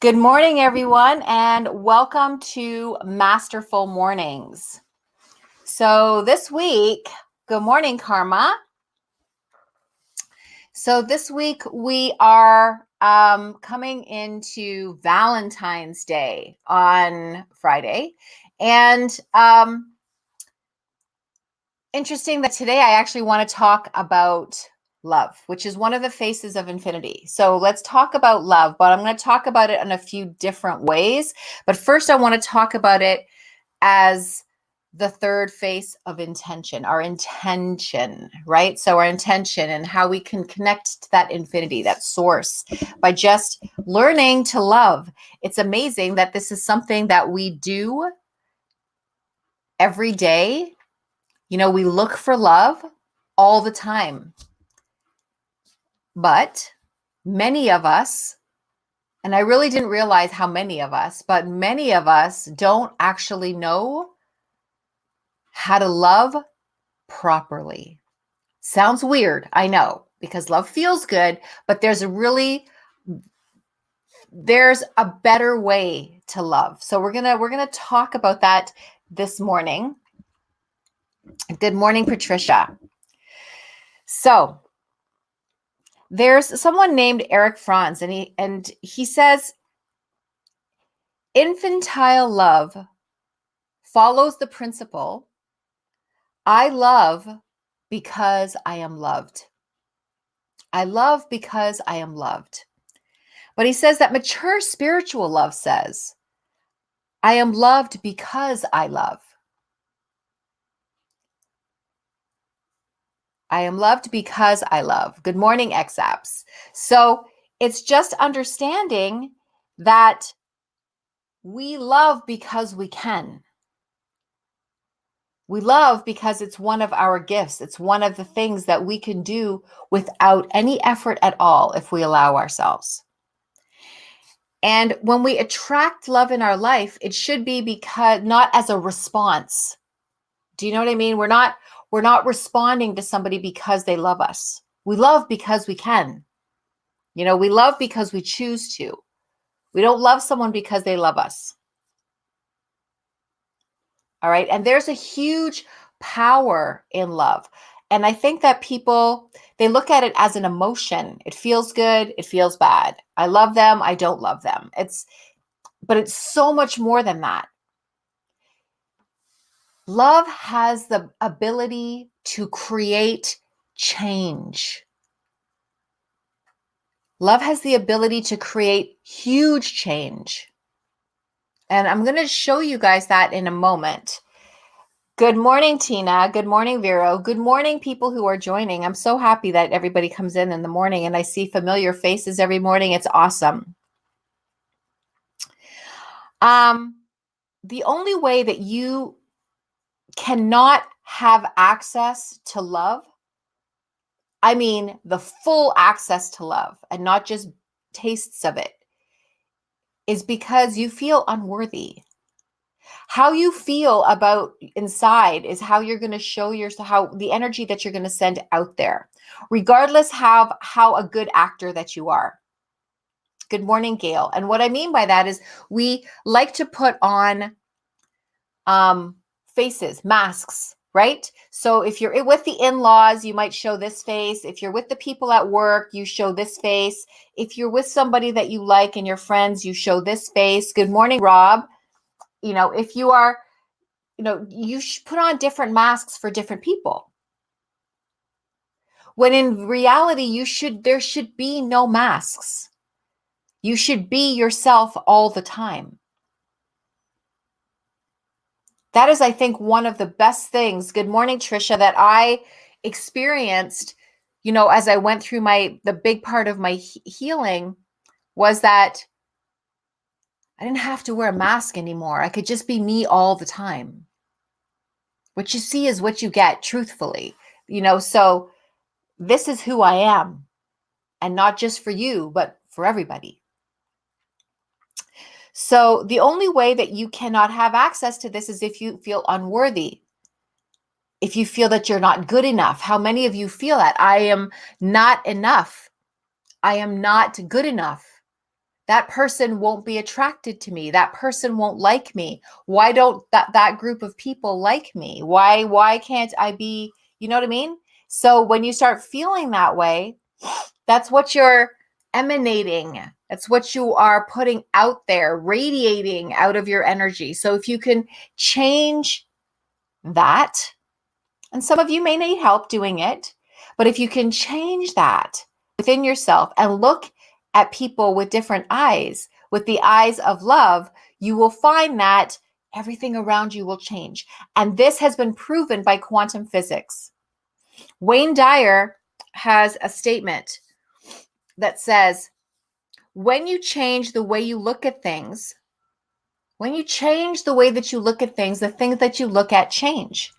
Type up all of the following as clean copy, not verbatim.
Good morning, everyone, and welcome to Masterful Mornings. So, this week, good morning, Karma. So, this week we are coming into Valentine's Day on Friday. And interesting that today I actually want to talk about love, which is one of the faces of infinity. So let's talk about love, but I'm going to talk about it in a few different ways. But first, I want to talk about it as the third face of intention, our intention, right? So our intention and how we can connect to that infinity, that source, by just learning to love. It's amazing that this is something that we do every day. We look for love all the time. But many of us, and I really didn't realize how many of us, but many of us don't actually know how to love properly. Sounds weird, I know, because love feels good, but there's a better way to love. So we're going to talk about that this morning. Good morning, Patricia. So, there's someone named Eric Franz, and he says infantile love follows the principle, I love because I am loved. I love because I am loved. But he says that mature spiritual love says, I am loved because I love. I am loved because I love. Good morning, XApps. So it's just understanding that we love because we can. We love because it's one of our gifts. It's one of the things that we can do without any effort at all if we allow ourselves. And when we attract love in our life, it should be because not as a response. Do you know what I mean? We're not responding to somebody because they love us. We love because we can. We love because we choose to. We don't love someone because they love us. All right. And there's a huge power in love. And I think that people, they look at it as an emotion. It feels good. It feels bad. I love them. I don't love them. But it's so much more than that. Love has the ability to create change. Love has the ability to create huge change. And I'm going to show you guys that in a moment. Good morning, Tina. Good morning, Vero. Good morning, people who are joining. I'm so happy that everybody comes in the morning and I see familiar faces every morning. It's awesome. The only way that you cannot have access to love, I mean the full access to love and not just tastes of it, is because you feel unworthy. How you feel about inside is how you're going to show yourself, how the energy that you're going to send out there, regardless how a good actor that you are. Good morning, Gail. And what I mean by that is we like to put on faces, masks, right? So if you're with the in-laws, you might show this face. If you're with the people at work, you show this face. If you're with somebody that you like and your friends, you show this face. Good morning, Rob. If you are, you should put on different masks for different people. When in reality, there should be no masks. You should be yourself all the time. That is, I think, one of the best things. Good morning, Trisha, that I experienced, as I went through the big part of my healing, was that I didn't have to wear a mask anymore. I could just be me all the time. What you see is what you get, truthfully. So this is who I am, and not just for you, but for everybody. So the only way that you cannot have access to this is if you feel unworthy. If you feel that you're not good enough. How many of you feel that? I am not enough. I am not good enough. That person won't be attracted to me. That person won't like me. Why don't that group of people like me? Why can't I be, you know what I mean? So when you start feeling that way, that's what you're emanating. That's what you are putting out there, radiating out of your energy. So if you can change that, and some of you may need help doing it, but if you can change that within yourself and look at people with different eyes, with the eyes of love, you will find that everything around you will change. And this has been proven by quantum physics. Wayne Dyer has a statement that says, when you change the way you look at things, when you change the way that you look at things, the things that you look at change.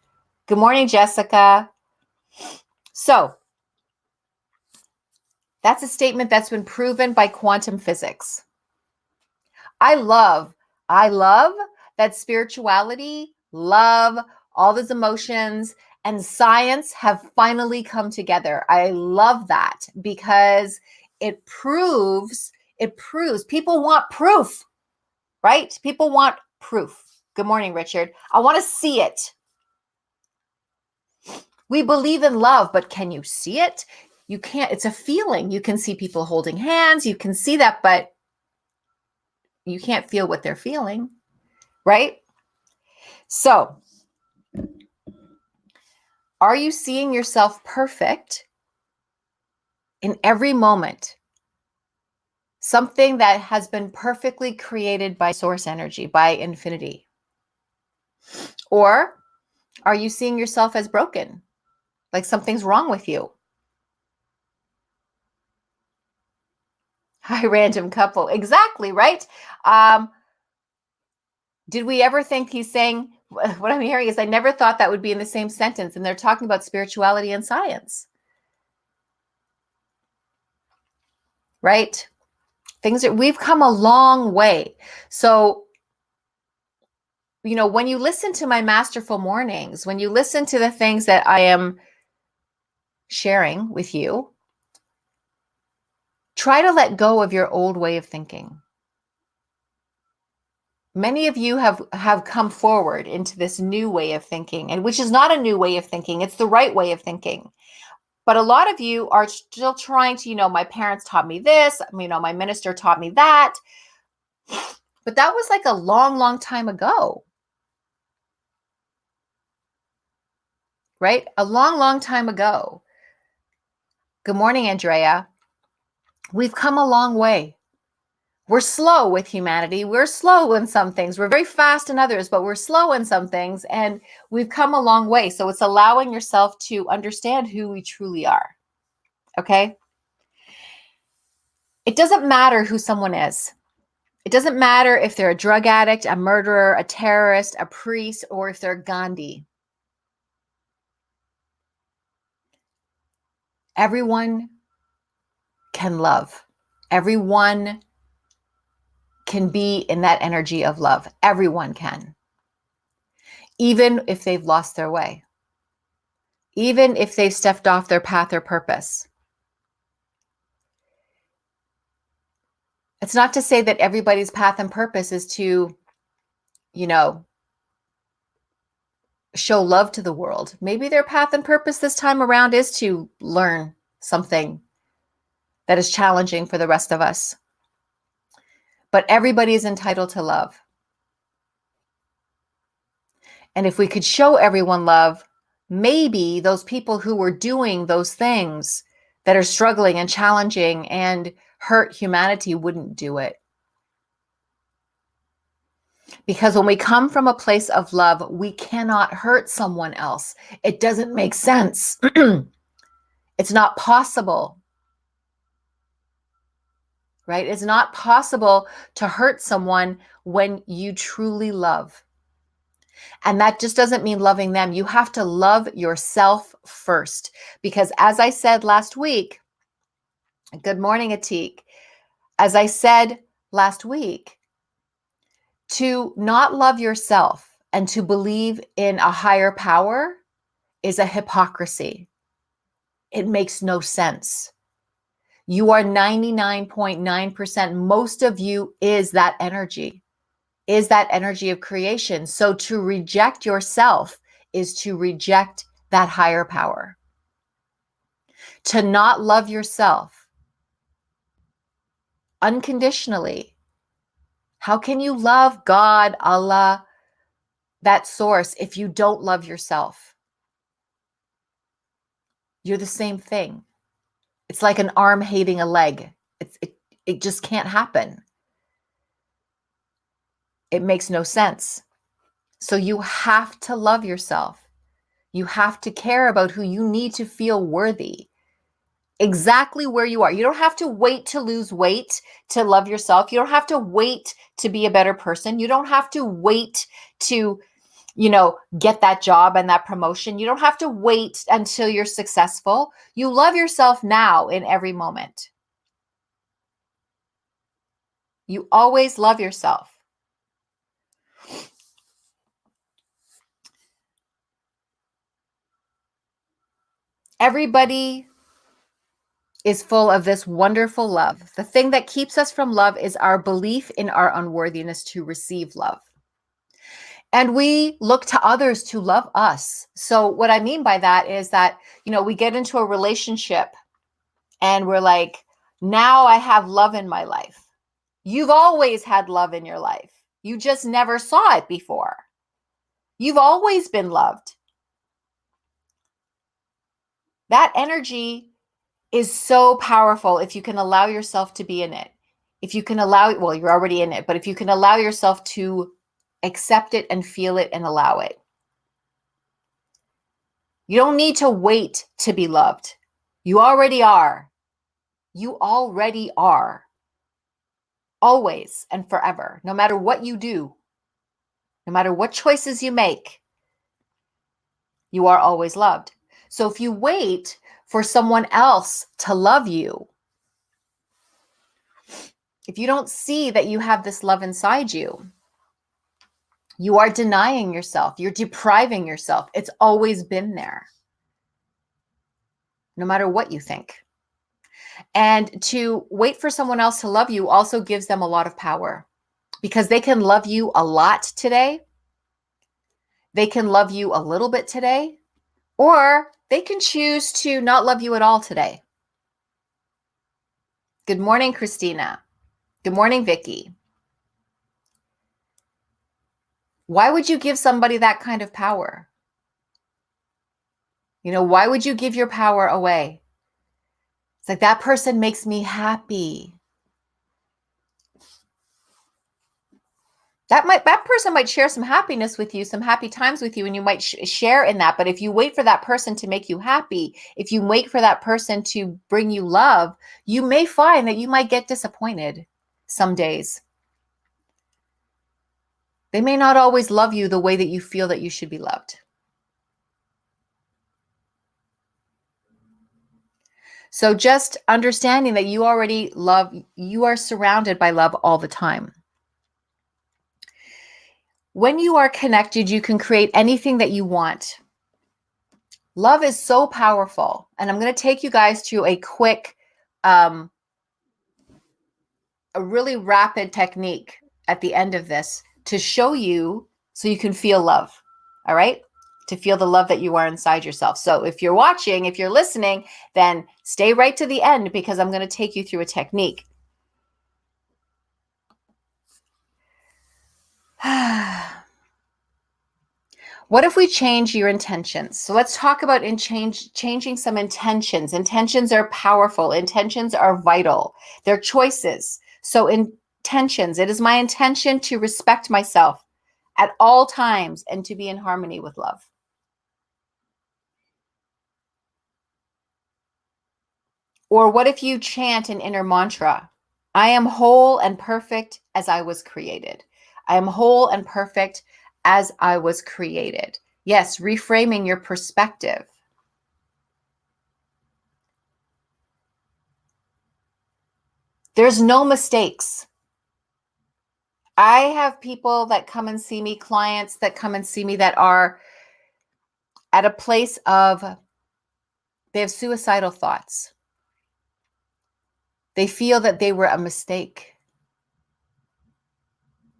Good morning, Jessica. So that's a statement that's been proven by quantum physics. I love that spirituality, love, all those emotions, and science have finally come together. I love that because it proves people want proof, right? People want proof. Good morning, Richard. I want to see it. We believe in love, but can you see it? You can't. It's a feeling. You can see people holding hands. You can see that, but you can't feel what they're feeling, right? So, are you seeing yourself perfect in every moment? Something that has been perfectly created by source energy, by infinity? Or are you seeing yourself as broken? Like something's wrong with you? Hi, random couple. Exactly, right? Did we ever think he's saying, what I'm hearing is, I never thought that would be in the same sentence. And they're talking about spirituality and science, right? Things that we've come a long way. So, you know, when you listen to my masterful mornings, when you listen to the things that I am sharing with you, try to let go of your old way of thinking. Many of you have come forward into this new way of thinking, and which is not a new way of thinking. It's the right way of thinking. But a lot of you are still trying to, my parents taught me this, my minister taught me that. But that was like a long, long time ago. Right? A long, long time ago. Good morning, Andrea. We've come a long way. We're slow with humanity. We're slow in some things. We're very fast in others, but we're slow in some things. And we've come a long way. So it's allowing yourself to understand who we truly are. Okay? It doesn't matter who someone is. It doesn't matter if they're a drug addict, a murderer, a terrorist, a priest, or if they're Gandhi. Everyone can love. Everyone can be in that energy of love. Everyone can. Even if they've lost their way. Even if they've stepped off their path or purpose. It's not to say that everybody's path and purpose is to, show love to the world. Maybe their path and purpose this time around is to learn something that is challenging for the rest of us. But everybody is entitled to love. And if we could show everyone love, maybe those people who were doing those things that are struggling and challenging and hurt humanity wouldn't do it. Because when we come from a place of love, we cannot hurt someone else. It doesn't make sense. It's not possible. Right? It's not possible to hurt someone when you truly love. And that just doesn't mean loving them. You have to love yourself first. Because as I said last week, good morning, Atik. As I said last week, to not love yourself and to believe in a higher power is a hypocrisy. It makes no sense. You are 99.9%. Most of you is that energy of creation. So to reject yourself is to reject that higher power. To not love yourself unconditionally. How can you love God, Allah, that source, if you don't love yourself? You're the same thing. It's like an arm hating a leg. It just can't happen. It makes no sense. So you have to love yourself. You have to care about who you need to feel worthy. Exactly where you are. You don't have to wait to lose weight to love yourself. You don't have to wait to be a better person. You don't have to wait to, get that job and that promotion. You don't have to wait until you're successful. You love yourself now in every moment. You always love yourself. Everybody is full of this wonderful love. The thing that keeps us from love is our belief in our unworthiness to receive love. And we look to others to love us. So what I mean by that is that, we get into a relationship and we're like, now I have love in my life. You've always had love in your life. You just never saw it before. You've always been loved. That energy is so powerful if you can allow yourself to be in it. If you can well, you're already in it, but if you can allow yourself to accept it and feel it and allow it. You don't need to wait to be loved. You already are. You already are. Always and forever, no matter what you do, no matter what choices you make, you are always loved. So if you wait for someone else to love you, if you don't see that you have this love inside you, you are denying yourself. You're depriving yourself. It's always been there, no matter what you think. And to wait for someone else to love you also gives them a lot of power because they can love you a lot today. They can love you a little bit today, or they can choose to not love you at all today. Good morning, Christina. Good morning, Vicky. Why would you give somebody that kind of power? Why would you give your power away? It's like that person makes me happy. That person might share some happiness with you, some happy times with you, and you might share in that. But if you wait for that person to make you happy, if you wait for that person to bring you love, you may find that you might get disappointed some days. They may not always love you the way that you feel that you should be loved. So just understanding that you already love, you are surrounded by love all the time. When you are connected, you can create anything that you want. Love is so powerful. And I'm going to take you guys through a quick, a really rapid technique at the end of this to show you so you can feel love. All right? To feel the love that you are inside yourself. So if you're watching, if you're listening, then stay right to the end because I'm going to take you through a technique. What if we change your intentions? So let's talk about changing some intentions. Intentions are powerful. Intentions are vital. They're choices. So intentions, it is my intention to respect myself at all times and to be in harmony with love. Or what if you chant an inner mantra? I am whole and perfect as I was created. I am whole and perfect as I was created. Yes, reframing your perspective. There's no mistakes. I have people that come and see me, clients that come and see me that are at a place of, they have suicidal thoughts. They feel that they were a mistake.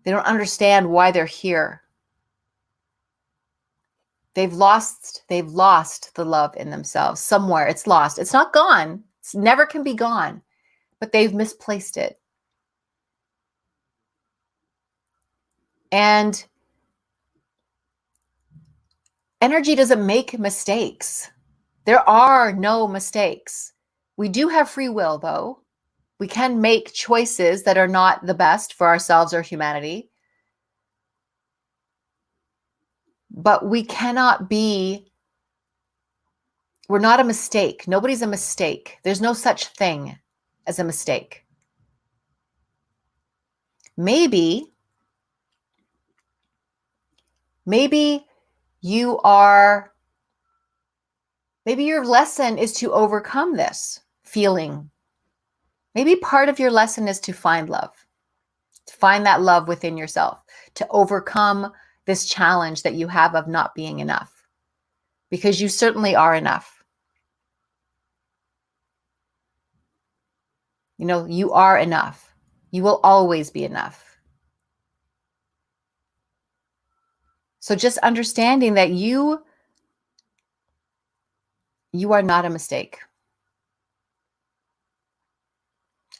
They don't understand why they're here. They've lost the love in themselves somewhere. It's lost. It's not gone. It never can be gone, but they've misplaced it. And energy doesn't make mistakes. There are no mistakes. We do have free will, though. We can make choices that are not the best for ourselves or humanity. But we cannot be, we're not a mistake. Nobody's a mistake. There's no such thing as a mistake. Maybe maybe your lesson is to overcome this feeling. Maybe part of your lesson is to find love, to find that love within yourself, to overcome this challenge that you have of not being enough, because you certainly are enough. You know, you are enough. You will always be enough. So just understanding that you are not a mistake.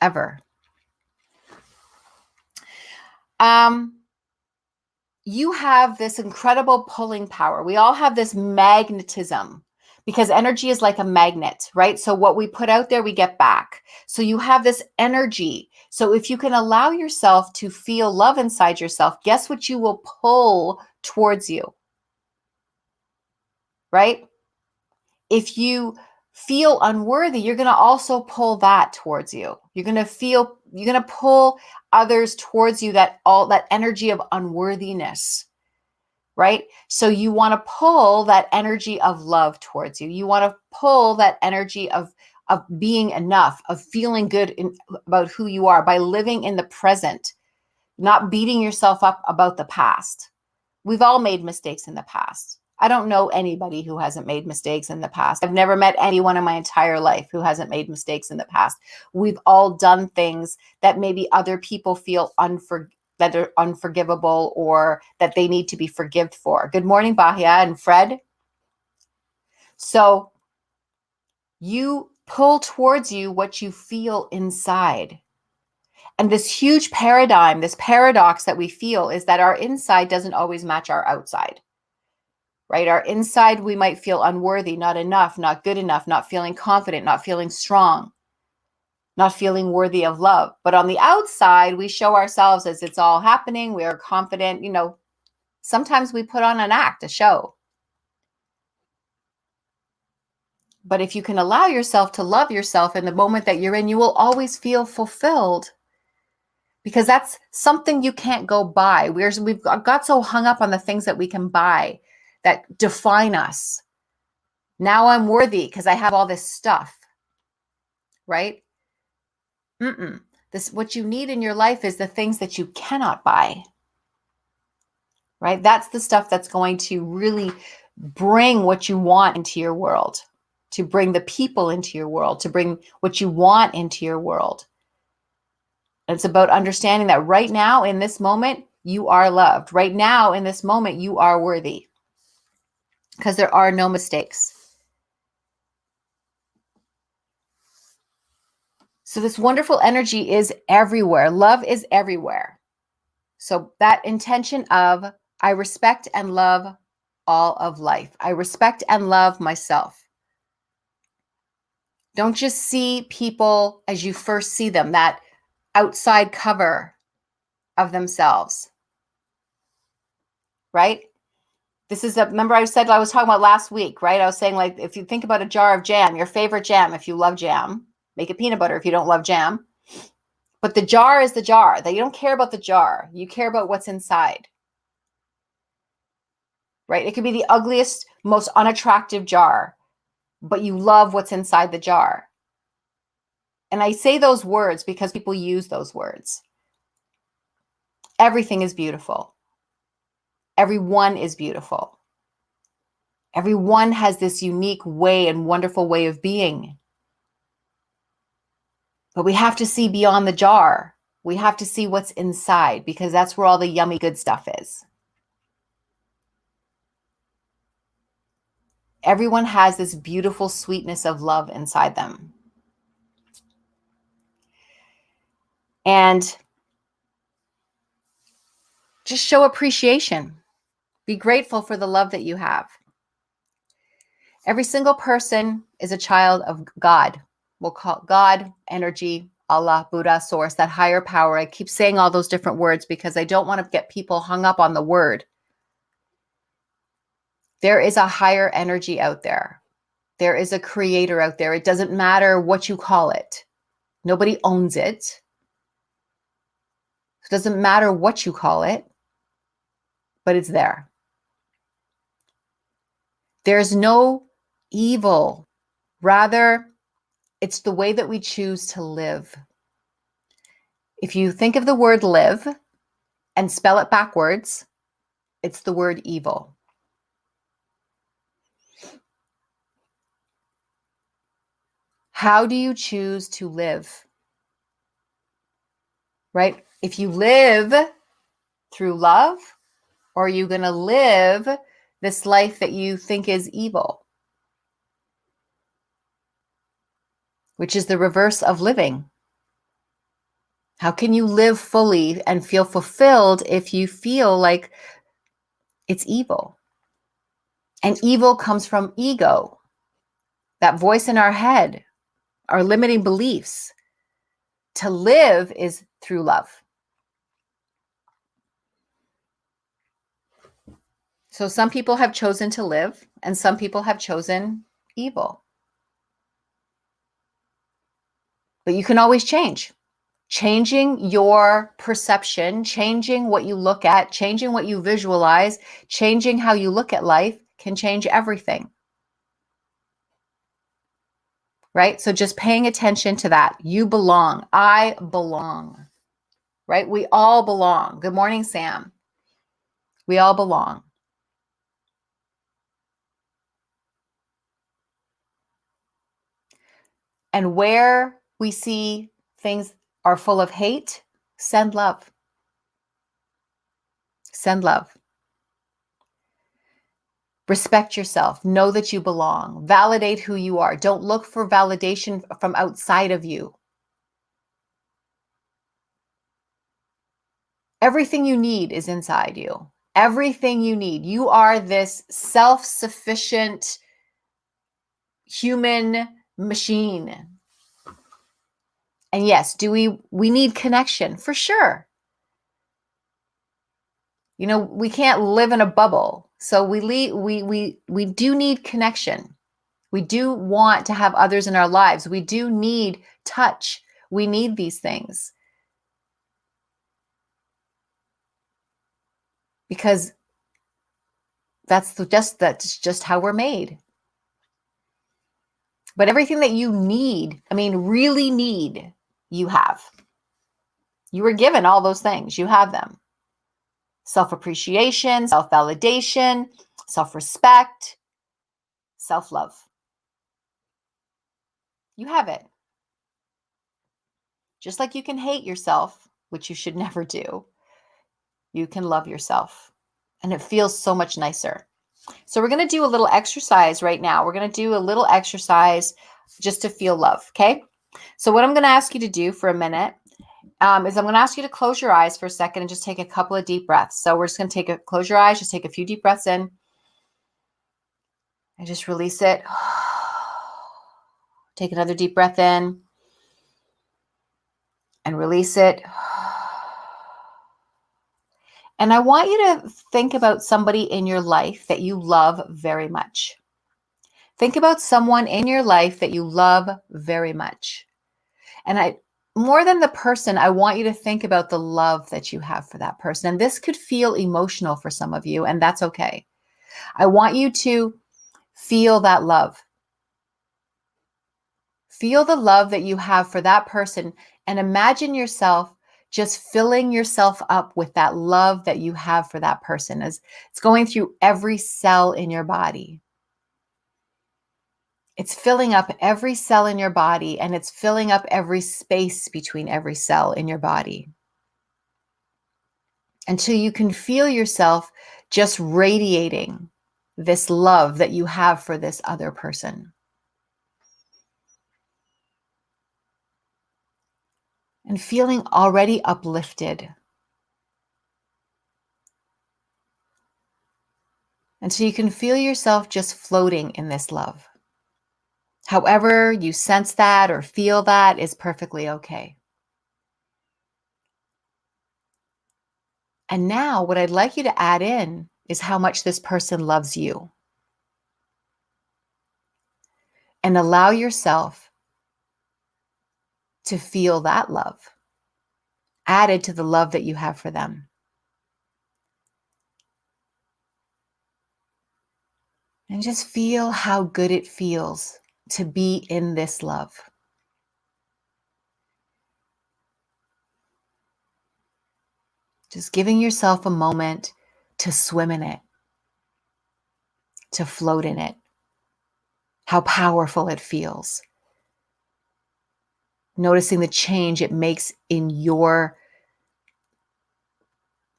Ever. You have this incredible pulling power. We all have this magnetism because energy is like a magnet, right? So what we put out there, we get back. So you have this energy. So if you can allow yourself to feel love inside yourself, guess what you will pull towards you, right? If you feel unworthy, you're going to also pull that towards you. You're going to pull others towards you, that energy of unworthiness, right? So you want to pull that energy of love towards you. You want to pull that energy of being enough, of feeling good about who you are by living in the present, not beating yourself up about the past. We've all made mistakes in the past. I don't know anybody who hasn't made mistakes in the past. I've never met anyone in my entire life who hasn't made mistakes in the past. We've all done things that maybe other people feel that are unforgivable or that they need to be forgiven for. Good morning, Bahia and Fred. So you pull towards you what you feel inside. And this huge paradigm, this paradox that we feel is that our inside doesn't always match our outside. Right? Our inside, we might feel unworthy, not enough, not good enough, not feeling confident, not feeling strong, not feeling worthy of love. But on the outside, we show ourselves as it's all happening. We are confident. You know, sometimes we put on an act, a show. But if you can allow yourself to love yourself in the moment that you're in, you will always feel fulfilled. Because that's something you can't go buy. We've got so hung up on the things that we can buy that define us. Now I'm worthy because I have all this stuff, right? What you need in your life is the things that you cannot buy, right? That's the stuff that's going to really bring what you want into your world, to bring the people into your world, to bring what you want into your world. It's about understanding that right now in this moment, you are loved. Right now in this moment, you are worthy, because there are no mistakes. So this wonderful energy is everywhere. Love is everywhere. So that intention of, I respect and love all of life. I respect and love myself. Don't just see people as you first see them, that outside cover of themselves, right? Remember I said, I was talking about last week, right? I was saying, like, if you think about a jar of jam, your favorite jam, if you love jam, make it peanut butter if you don't love jam. But the jar is the jar. That you don't care about the jar. You care about what's inside. Right? It could be the ugliest, most unattractive jar, but you love what's inside the jar. And I say those words because people use those words. Everything is beautiful. Everyone is beautiful. Everyone has this unique way and wonderful way of being. But we have to see beyond the jar. We have to see what's inside, because that's where all the yummy good stuff is. Everyone has this beautiful sweetness of love inside them. And just show appreciation. Be grateful for the love that you have. Every single person is a child of God. We'll call God, energy, Allah, Buddha, source, that higher power. I keep saying all those different words because I don't want to get people hung up on the word. There is a higher energy out there. There is a creator out there. It doesn't matter what you call it. Nobody owns it. It doesn't matter what you call it, but it's there. There's no evil. Rather, it's the way that we choose to live. If you think of the word live and spell it backwards, it's the word evil. How do you choose to live? Right? If you live through love, or are you going to live this life that you think is evil, which is the reverse of living? How can you live fully and feel fulfilled if you feel like it's evil? And evil comes from ego, that voice in our head, our limiting beliefs. To live is through love. So some people have chosen to live, and some people have chosen evil. But you can always change. Changing your perception, changing what you look at, changing what you visualize, changing how you look at life can change everything. Right? So just paying attention to that. You belong. I belong. Right? We all belong. Good morning, Sam. We all belong. And where we see things are full of hate, send love. Send love. Respect yourself. Know that you belong. Validate who you are. Don't look for validation from outside of you. Everything you need is inside you. Everything you need. You are this self-sufficient human machine. And yes, we need connection? For sure. You know, we can't live in a bubble. So we do need connection. We do want to have others in our lives. We do need touch. We need these things. Because that's just how we're made. But everything that you need, I mean, really need, you have. You were given all those things. You have them. Self-appreciation, self-validation, self-respect, self-love. You have it. Just like you can hate yourself, which you should never do, you can love yourself. And it feels so much nicer. So we're going to do a little exercise right now. We're going to do a little exercise just to feel love, okay? So what I'm going to ask you to do for a minute is I'm going to ask you to close your eyes for a second and just take a couple of deep breaths. So we're just going to close your eyes, just take a few deep breaths in and just release it. Take another deep breath in and release it. And I want you to think about somebody in your life that you love very much. Think about someone in your life that you love very much. And more than the person, I want you to think about the love that you have for that person. And this could feel emotional for some of you, and that's okay. I want you to feel that love. Feel the love that you have for that person, and imagine yourself just filling yourself up with that love that you have for that person as it's going through every cell in your body. It's filling up every cell in your body, and it's filling up every space between every cell in your body, until you can feel yourself just radiating this love that you have for this other person. And feeling already uplifted. And so you can feel yourself just floating in this love. However you sense that or feel that is perfectly okay. And now what I'd like you to add in is how much this person loves you. And allow yourself to feel that love added to the love that you have for them. And just feel how good it feels to be in this love. Just giving yourself a moment to swim in it, to float in it, how powerful it feels. Noticing the change it makes in your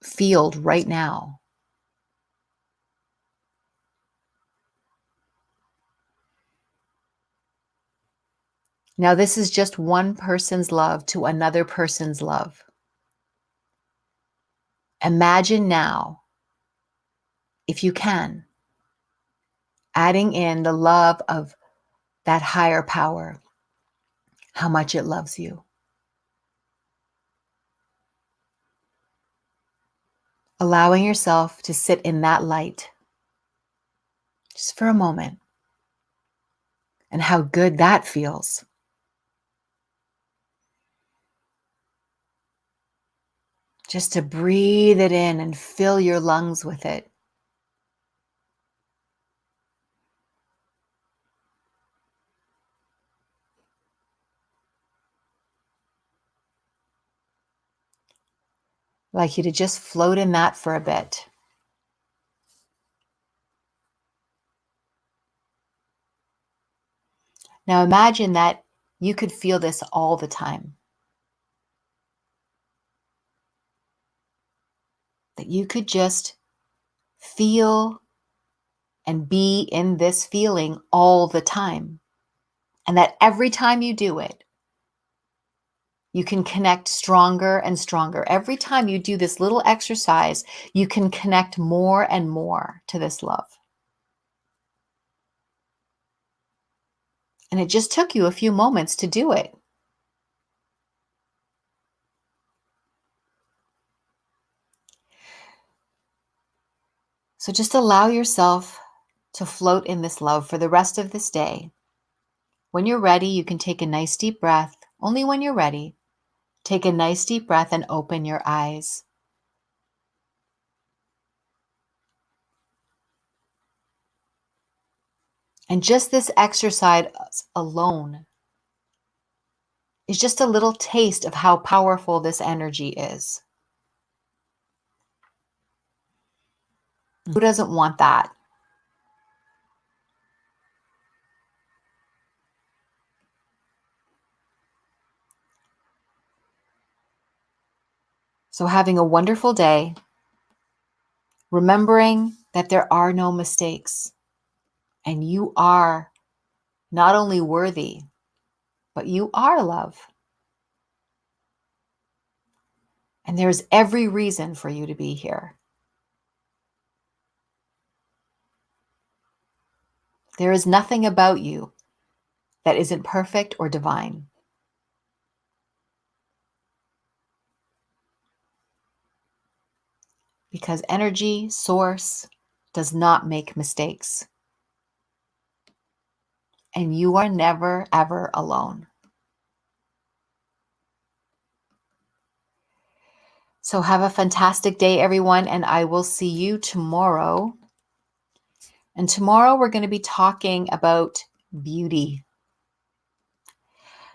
field right now. Now, this is just one person's love to another person's love. Imagine now, if you can, adding in the love of that higher power, how much it loves you. Allowing yourself to sit in that light just for a moment, and how good that feels. Just to breathe it in and fill your lungs with it. I'd like you to just float in that for a bit. Now imagine that you could feel this all the time. That you could just feel and be in this feeling all the time. And that every time you do it, you can connect stronger and stronger. Every time you do this little exercise, you can connect more and more to this love. And it just took you a few moments to do it. So just allow yourself to float in this love for the rest of this day. When you're ready, you can take a nice deep breath. Only when you're ready, take a nice deep breath and open your eyes. And just this exercise alone is just a little taste of how powerful this energy is. Who doesn't want that? So having a wonderful day, remembering that there are no mistakes, and you are not only worthy, but you are love. And there's every reason for you to be here. There is nothing about you that isn't perfect or divine. Because energy, source, does not make mistakes. And you are never, ever alone. So have a fantastic day, everyone, and I will see you tomorrow. And tomorrow we're going to be talking about beauty.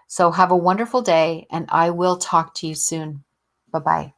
So have a wonderful day, and I will talk to you soon. Bye-bye.